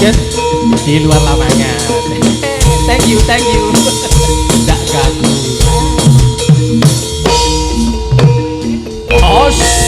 joget di luar lapangan. Thank you, thank you. Nggak ganggu. Os.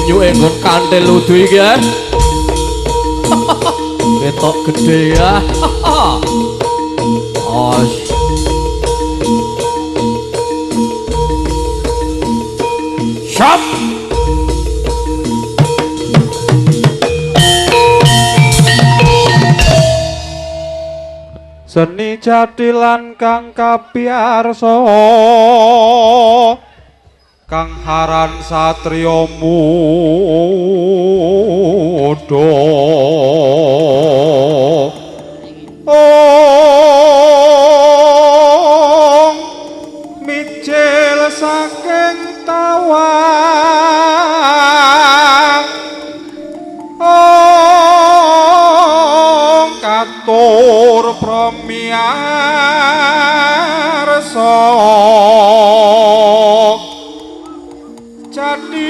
unyuke nggon kanthil ludu iki ya. Ketok gede ya. Os. Shop. Seni jatilan kang kapiyarsa kang haran satriya muda mijil saking tawang katur premiarsa jatilan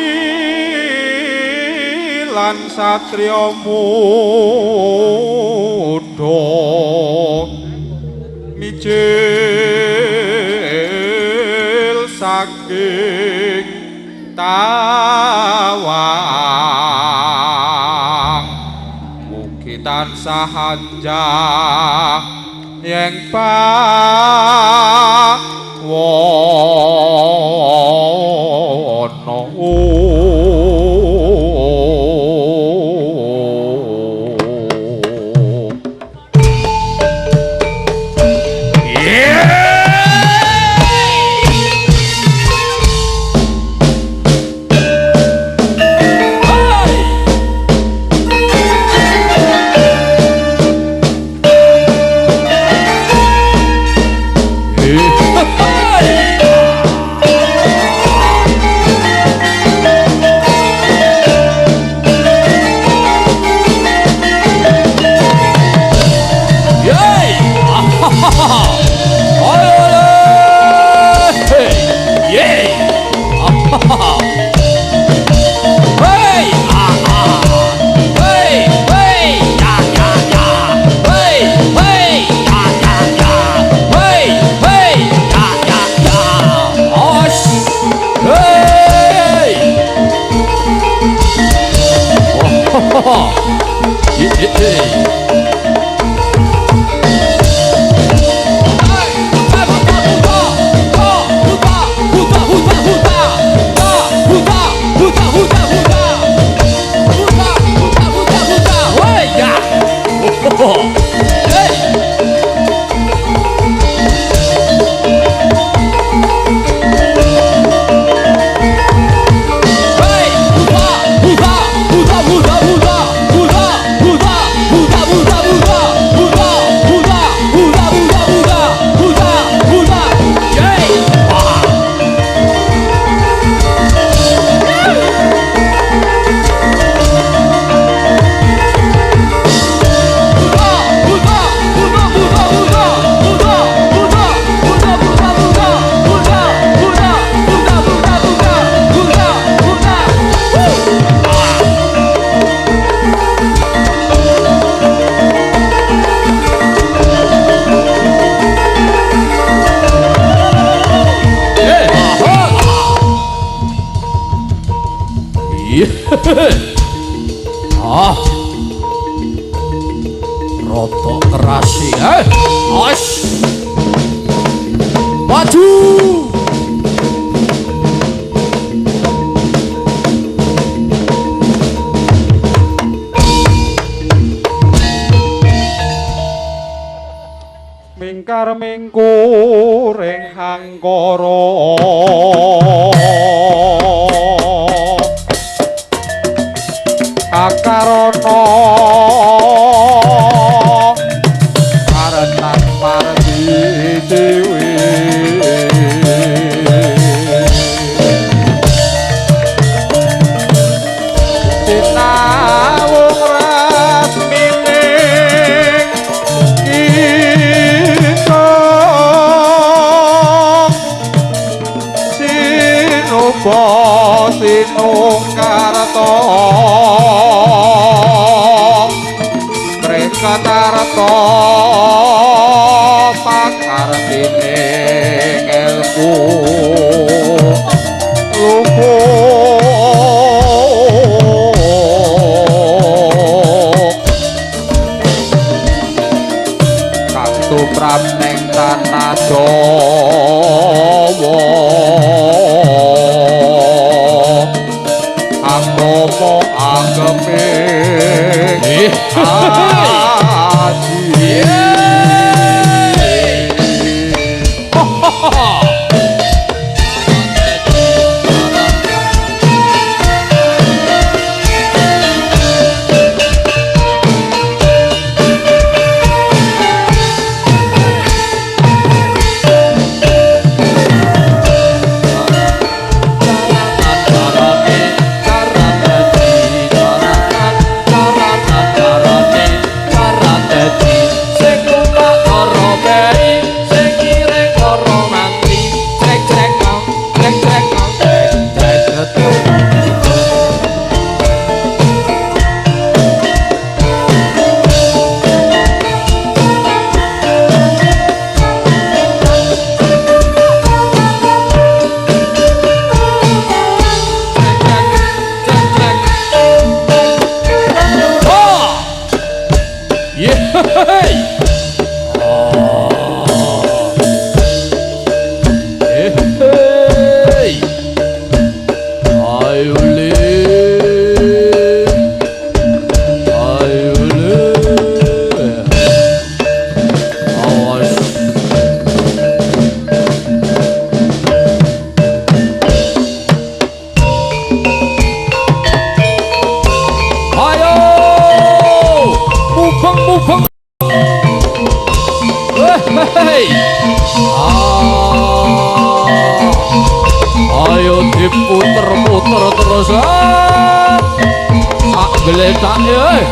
satriya muda mijil saking tawang mugi tansah hanjah yang pawono. Ah, roto kerasi, os, maju. Mingkar mingkur ing hangkara akarana karenan pardi dewi sinawung rasmining kita sinuba sinungkarta Katarto pakartine ilmu luhur tumrap ning tanah Jawa agama ageme aji ayo diputer-puter terus tak geletak yeay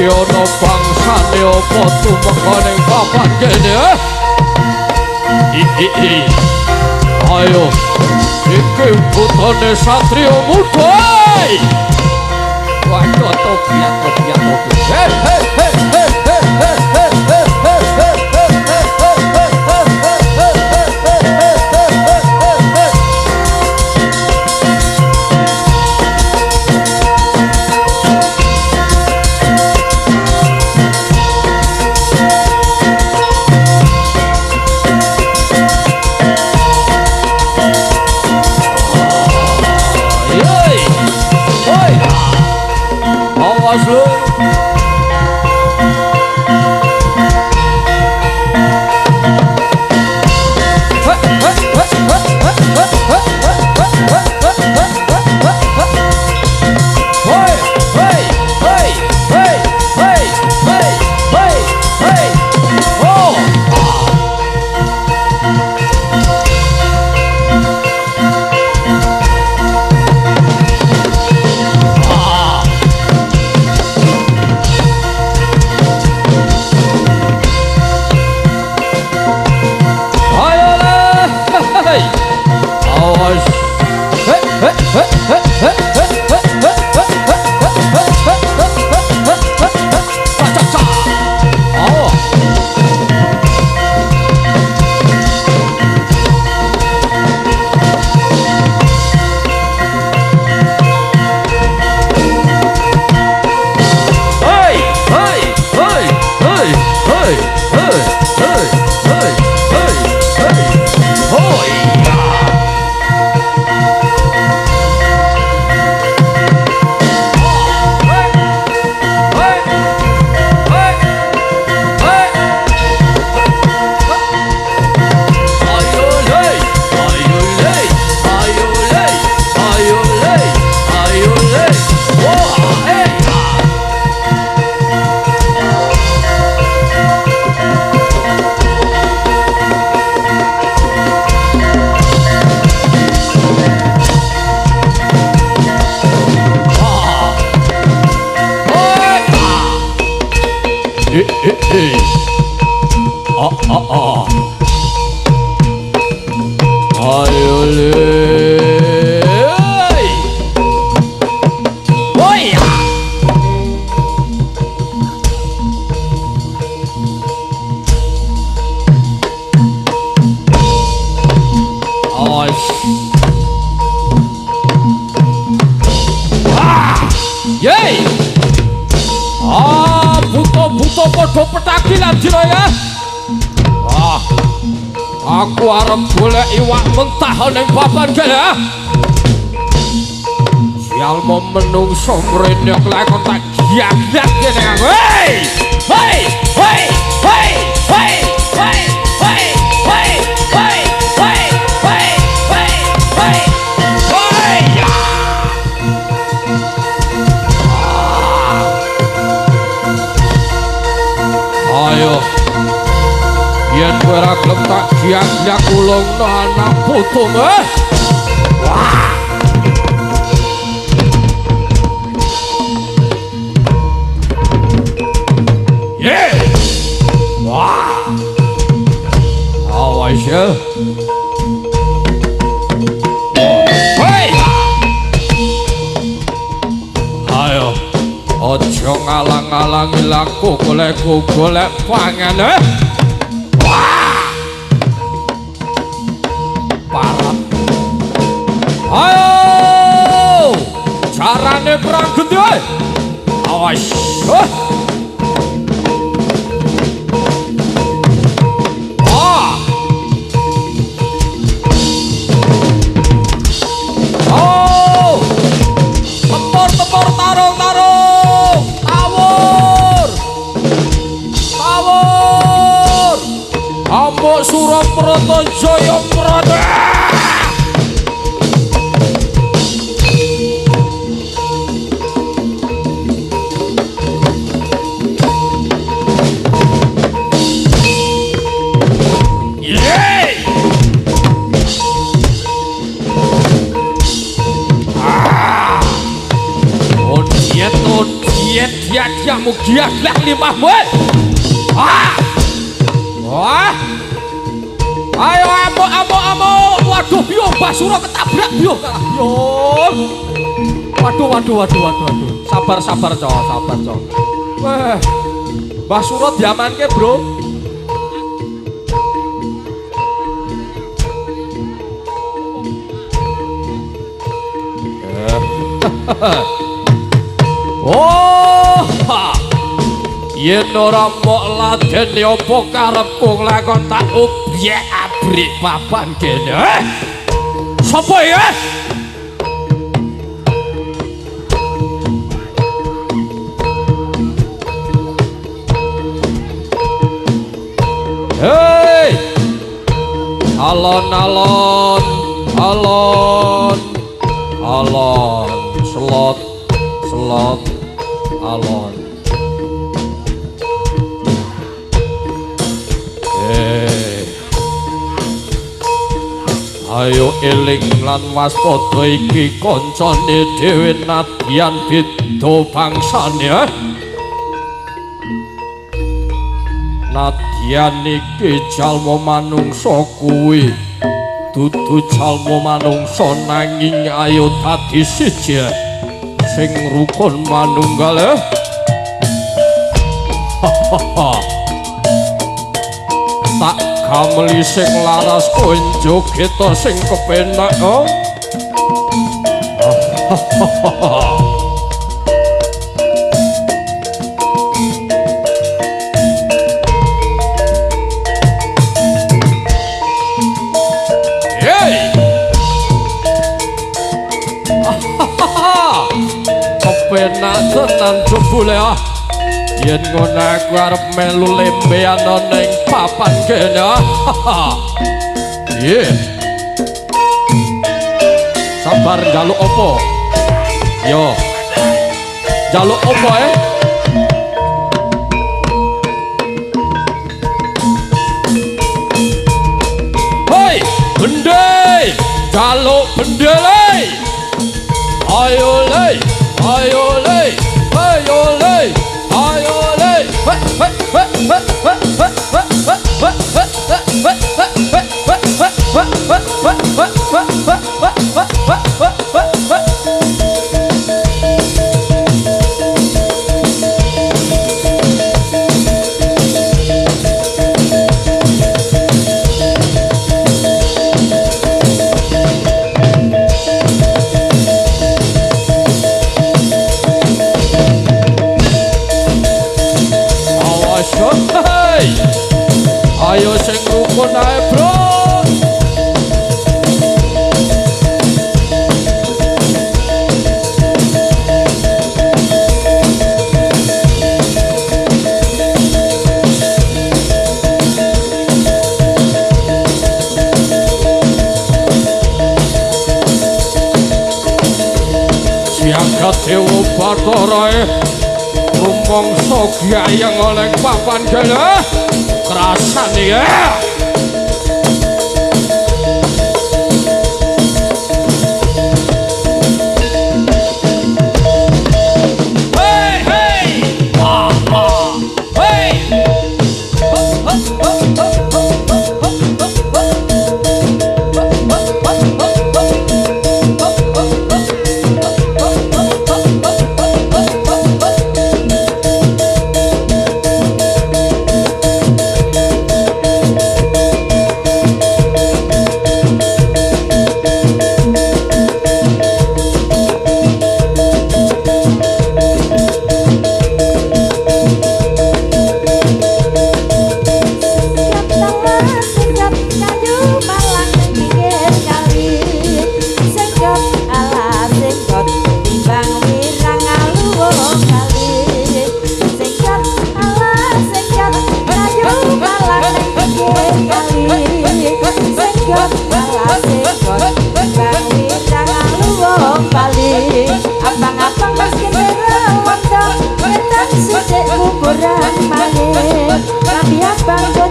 ono bangsane apa tumeka ning papan kene ayo iki putane satrio muda waduh tobiat hei hei hei hei hei Ayo le. Oh ya. Yeay. Buto podo petakilan dino ya. Aku arep golek iwak mentah ning papan kene. Sial mau menungso mrene klekon tak giat-giat kene aku. Hei! Hei! Hei! Hei! Hei! Hei! Hei! Hei! Hei! Hei! Hei! Hei! Hei! Ayo. Yen ora gelem tak giat-giat kulungno anak putumu. Wah. Yeah. Wah. Awas ya. Hei. Ayo. Ojo ngalang-alangi laku golek pangan Parah. Ayo. Carane perang gede. Awas. Tempur tarung. Tawur. Ambok Suraprata Jayaprata. Dia mugia lek limahmu. Wah. Ayo amuk. Waduh biyo Basura ketabrak biyo. Yo. Waduh. Sabar cok. Wah. Basura diamanke, Bro. Yen ora mok ladeni apa karepku nglakon tak obyek abrik papan kene. Sopo ya? Hei! Alon. Slot. Alon. Ayo eling lan waspada iki kancane dhewe nadyan beda bangsane. Nadyan iki jalma manungsa kuwi dudu jalma manungsa nanging ayo dadi siji sing rukun manunggal. Tak kameli sing laras kowe joget sing kepenak. Hey. Kepenak tenan jebule yen ngono aku arep melu lembean ning papan kene. Iya. Sabar njaluk apa? Yo. Njaluk apa Hei, bende. Njaluk bende le. Ayo le. Ayo le. Ayo le. Ayo le. Hei. Awas hey. Ayo sing rukun ae bro. Jagat Dewa Bathara rumangsa gayeng oleh papan gele kerasane ya. Hey hey wah wah hey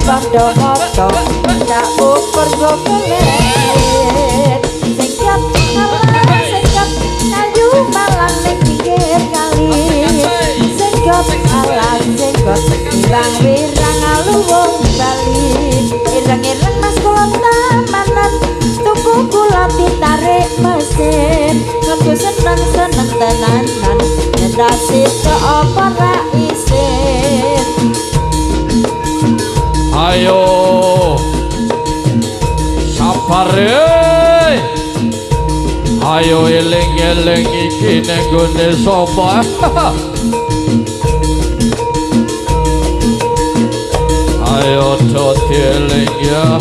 Bondo moto tak ukur gokelet singkat alah singkat kayu malang ning pinggir kali singkat alah singkat ilang wirang aluwung bali ireng-ireng mas kula tamanan tuku kula ditarik mesin aku seneng-seneng tenanan ndasi ke apa ra isin. Ayo sabar ayo eling-eling iki ning gone sapa. Ayo dadi eling ya.